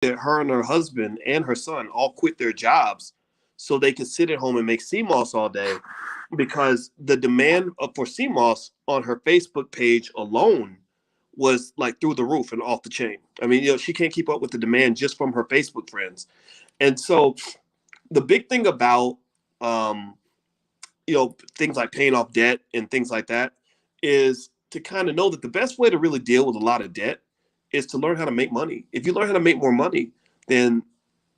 that her and her husband and her son all quit their jobs so they could sit at home and make sea moss all day, because the demand for sea moss on her Facebook page alone was like through the roof and off the chain. I mean, she can't keep up with the demand just from her Facebook friends. And so the big thing about um, things like paying off debt and things like that is to kind of know that the best way to really deal with a lot of debt is to learn how to make money. If you learn how to make more money, then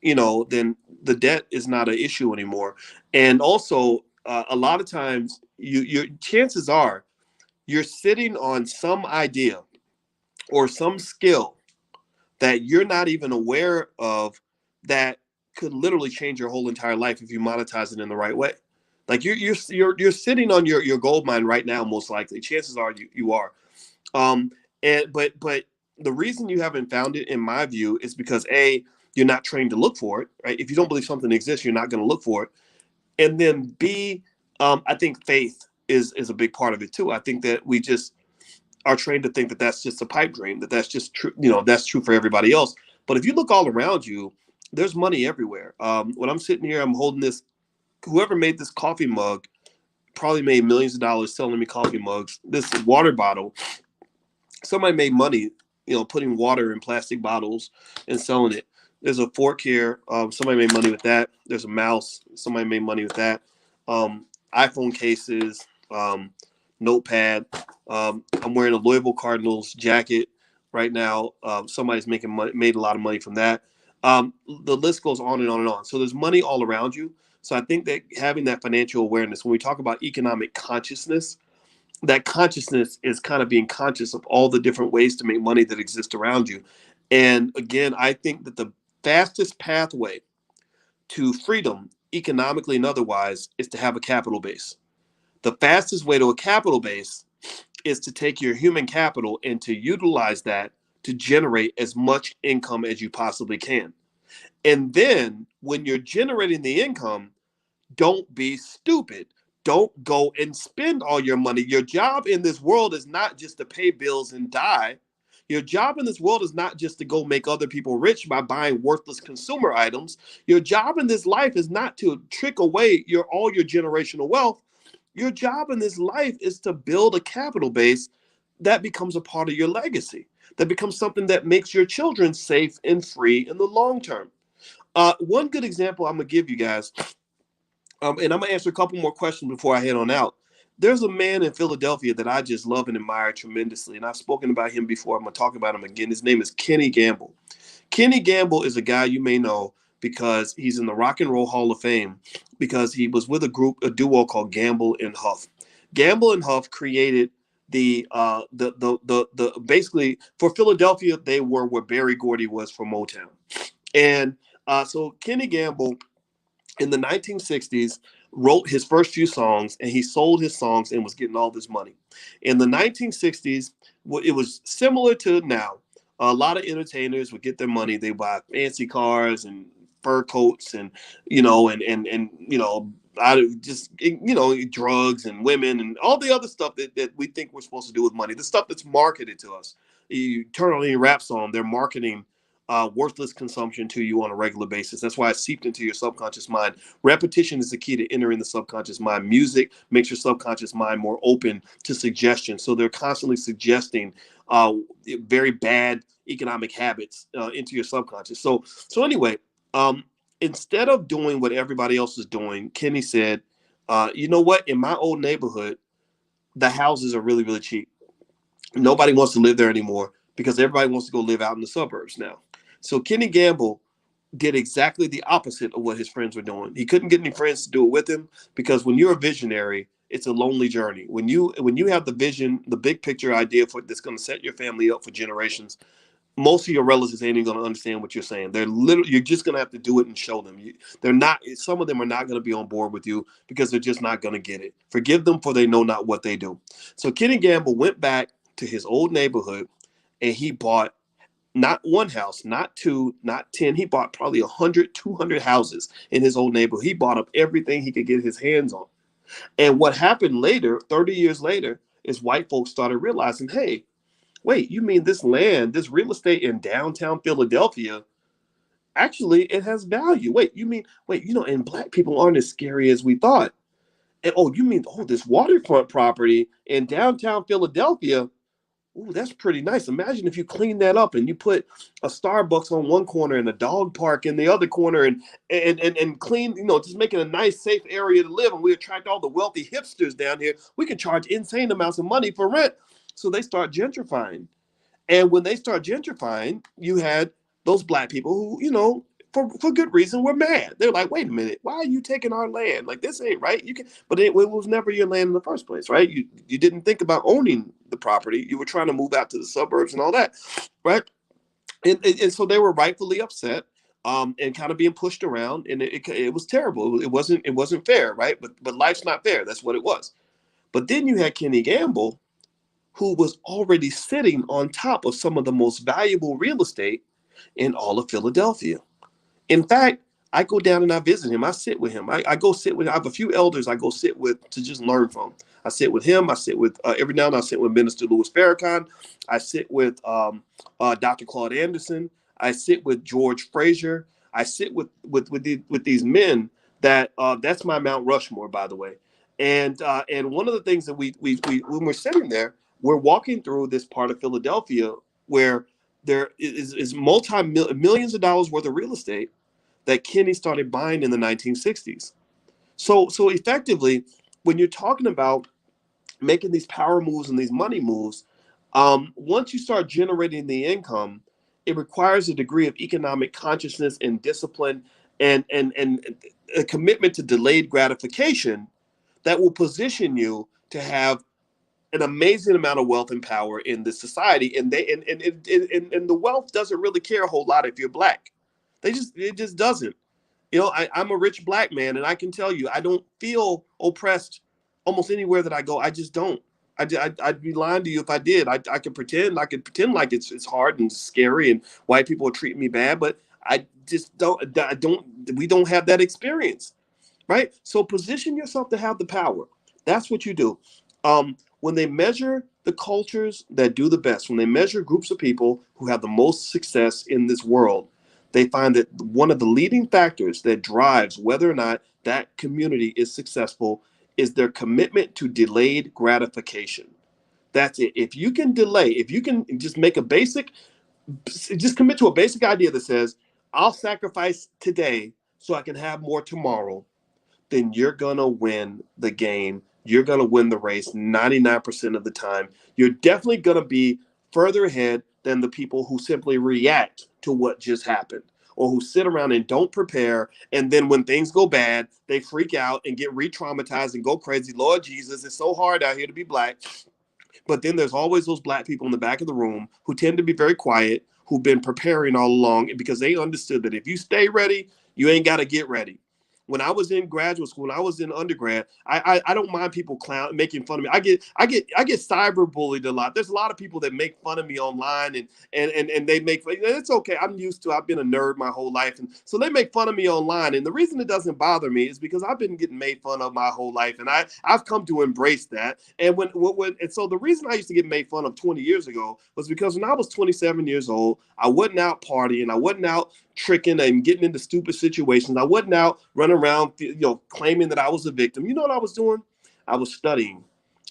then the debt is not an issue anymore. And also, a lot of times, your chances are you're sitting on some idea or some skill that you're not even aware of, that could literally change your whole entire life if you monetize it in the right way. Like you're sitting on your gold mine right now, most likely. Chances are you are. Um, but the reason you haven't found it, in my view, is because A, you're not trained to look for it, right? If you don't believe something exists, you're not going to look for it. And then B, I think faith is a big part of it too. I think that we just are trained to think that that's just a pipe dream, that that's just true, that's true for everybody else. But if you look all around you, there's money everywhere. When I'm sitting here, I'm holding this. Whoever made this coffee mug probably made millions of dollars selling me coffee mugs. This water bottle, somebody made money, putting water in plastic bottles and selling it. There's a fork here. Somebody made money with that. There's a mouse. Somebody made money with that. iPhone cases, notepad. I'm wearing a Louisville Cardinals jacket right now. Somebody's made a lot of money from that. The list goes on and on and on. So there's money all around you. So I think that having that financial awareness, when we talk about economic consciousness, that consciousness is kind of being conscious of all the different ways to make money that exist around you. And again, I think that the fastest pathway to freedom, economically and otherwise, is to have a capital base. The fastest way to a capital base is to take your human capital and to utilize that to generate as much income as you possibly can. And then when you're generating the income, don't be stupid. Don't go and spend all your money. Your job in this world is not just to pay bills and die. Your job in this world is not just to go make other people rich by buying worthless consumer items. Your job in this life is not to trick away all your generational wealth. Your job in this life is to build a capital base that becomes a part of your legacy, that becomes something that makes your children safe and free in the long term. One good example I'm going to give you guys, and I'm going to answer a couple more questions before I head on out. There's a man in Philadelphia that I just love and admire tremendously, and I've spoken about him before. I'm going to talk about him again. His name is Kenny Gamble. Kenny Gamble is a guy you may know because he's in the Rock and Roll Hall of Fame, because he was with a duo called Gamble and Huff. Gamble and Huff created the basically, for Philadelphia, they were where Berry Gordy was for Motown. And so Kenny Gamble in the 1960s wrote his first few songs, and he sold his songs and was getting all this money. In the 1960s, it was similar to now. A lot of entertainers would get their money. They buy fancy cars and fur coats and, I just, drugs and women and all the other stuff that we think we're supposed to do with money. The stuff that's marketed to us. You turn on any rap song, they're marketing worthless consumption to you on a regular basis. That's why it's seeped into your subconscious mind. Repetition is the key to entering the subconscious mind. Music makes your subconscious mind more open to suggestion. So they're constantly suggesting very bad economic habits into your subconscious. So anyway, instead of doing what everybody else is doing, Kenny said, you know what? In my old neighborhood, the houses are really, really cheap. Nobody wants to live there anymore because everybody wants to go live out in the suburbs now. So Kenny Gamble did exactly the opposite of what his friends were doing. He couldn't get any friends to do it with him, because when you're a visionary, it's a lonely journey. When you have the vision, the big picture idea for that's going to set your family up for generations, most of your relatives ain't even going to understand what you're saying. You're just going to have to do it and show them. They're not. Some of them are not going to be on board with you because they're just not going to get it. Forgive them, for they know not what they do. So Kenny Gamble went back to his old neighborhood, and he bought not one house, not two, not 10. He bought probably 100, 200 houses in his old neighborhood. He bought up everything he could get his hands on. And what happened later, 30 years later, is white folks started realizing, hey, wait, you mean this land, this real estate in downtown Philadelphia Actually, it has value. Wait, you mean, wait, and black people aren't as scary as we thought. And oh, you mean, oh, this waterfront property in downtown Philadelphia? Ooh, that's pretty nice. Imagine if you clean that up and you put a Starbucks on one corner and a dog park in the other corner, and clean, just making a nice, safe area to live. And we attract all the wealthy hipsters down here. We can charge insane amounts of money for rent. So they start gentrifying. And when they start gentrifying, you had those black people who, for good reason, were mad. They're like, wait a minute, why are you taking our land? Like, this ain't right. You can, but it was never your land in the first place, right? You didn't think about owning the property. You were trying to move out to the suburbs and all that, right? And so they were rightfully upset, and kind of being pushed around, and it was terrible. It wasn't fair, right? But life's not fair. That's what it was. But then you had Kenny Gamble, who was already sitting on top of some of the most valuable real estate in all of Philadelphia. In fact, I go down and I visit him. I sit with him. I go sit with. I have a few elders I go sit with to just learn from. I sit with him. I sit with every now and then I sit with Minister Louis Farrakhan. I sit with Dr. Claude Anderson. I sit with George Frazier. I sit with these men that's my Mount Rushmore, by the way. And one of the things that we when we're sitting there, we're walking through this part of Philadelphia where there is millions of dollars worth of real estate that Kenny started buying in the 1960s. So effectively, when you're talking about making these power moves and these money moves, once you start generating the income, it requires a degree of economic consciousness and discipline, and a commitment to delayed gratification that will position you to have an amazing amount of wealth and power in this society. And and the wealth doesn't really care a whole lot if you're black. It just doesn't. I'm a rich black man, and I can tell you, I don't feel oppressed almost anywhere that I go. I just don't. I'd be lying to you if I did. I could pretend. I could pretend like it's hard and scary, and white people are treating me bad, but I just don't. I don't. We don't have that experience, right? So position yourself to have the power. That's what you do. When they measure the cultures that do the best, when they measure groups of people who have the most success in this world, they find that one of the leading factors that drives whether or not that community is successful is their commitment to delayed gratification. That's it. If you can delay, if you can just commit to a basic idea that says, I'll sacrifice today so I can have more tomorrow, then you're going to win the game. You're going to win the race 99% of the time. You're definitely going to be further ahead than the people who simply react to what just happened, or who sit around and don't prepare. And then when things go bad, they freak out and get re-traumatized and go crazy. Lord Jesus, it's so hard out here to be black. But then there's always those black people in the back of the room who tend to be very quiet, who've been preparing all along because they understood that if you stay ready, you ain't got to get ready. When I was in graduate school, when I was in undergrad, I don't mind people making fun of me. I get cyber bullied a lot. There's a lot of people that make fun of me online, and they make fun. It's okay. I'm used to. I've been a nerd my whole life, and so they make fun of me online. And the reason it doesn't bother me is because I've been getting made fun of my whole life, and I've come to embrace that. And and so the reason I used to get made fun of 20 years ago was because when I was 27 years old, I wasn't out partying, I wasn't out tricking and getting into stupid situations. I wasn't out running around, claiming that I was a victim. You know what I was doing? I was studying,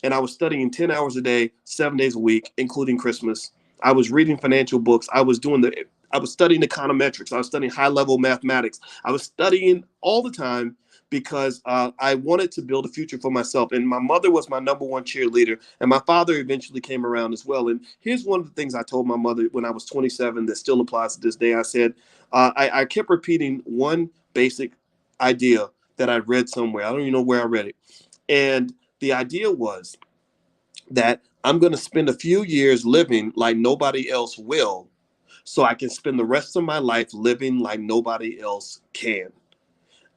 and I was studying 10 hours a day, 7 days a week, including Christmas. I was reading financial books. I was studying econometrics. I was studying high level mathematics. I was studying all the time because I wanted to build a future for myself. And my mother was my number one cheerleader, and my father eventually came around as well. And here's one of the things I told my mother when I was 27 that still applies to this day. I said, I kept repeating one basic idea that I read somewhere. I don't even know where I read it. And the idea was that I'm going to spend a few years living like nobody else will, so I can spend the rest of my life living like nobody else can.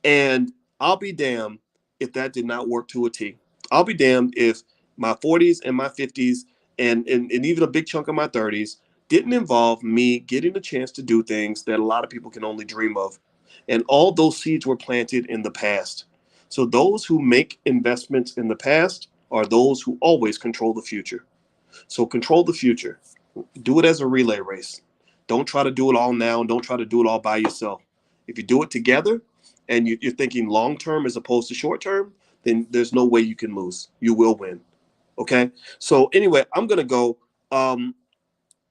And I'll be damned if that did not work to a T. I'll be damned if my 40s and my 50s and even a big chunk of my 30s didn't involve me getting a chance to do things that a lot of people can only dream of. And all those seeds were planted in the past. So those who make investments in the past are those who always control the future. So control the future. Do it as a relay race. Don't try to do it all now, and don't try to do it all by yourself. If you do it together and you're thinking long term as opposed to short term, then there's no way you can lose. You will win. Okay. So anyway, I'm gonna go. Um,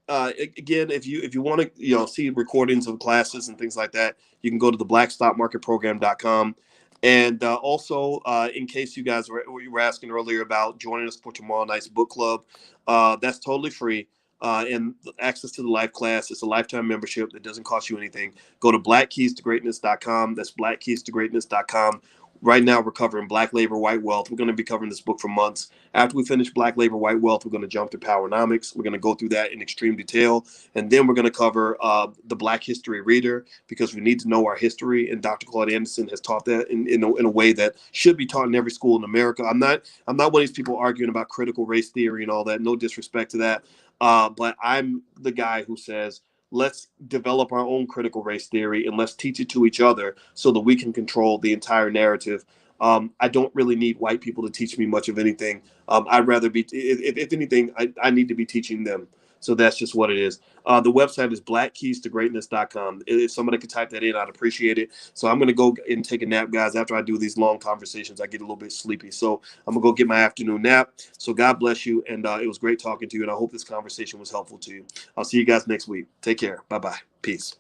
Again, if you want to see recordings of classes and things like that, you can go to the blackstockmarketprogram.com. And also, in case you were asking earlier about joining us for tomorrow night's book club, that's totally free. And access to the live class, it's a lifetime membership that doesn't cost you anything. Go to blackkeystogreatness.com. That's blackkeystogreatness.com. Right now, we're covering Black Labor, White Wealth. We're going to be covering this book for months. After we finish Black Labor, White Wealth, we're going to jump to Powernomics. We're going to go through that in extreme detail. And then we're going to cover the Black History Reader, because we need to know our history. And Dr. Claude Anderson has taught that in a way that should be taught in every school in America. I'm not one of these people arguing about critical race theory and all that. No disrespect to that. But I'm the guy who says, let's develop our own critical race theory and let's teach it to each other so that we can control the entire narrative. I don't really need white people to teach me much of anything. I'd rather be, if anything, I need to be teaching them. So that's just what it is. The website is blackkeystogreatness.com. If somebody could type that in, I'd appreciate it. So I'm going to go and take a nap, guys. After I do these long conversations, I get a little bit sleepy. So I'm going to go get my afternoon nap. So God bless you. And it was great talking to you. And I hope this conversation was helpful to you. I'll see you guys next week. Take care. Bye-bye. Peace.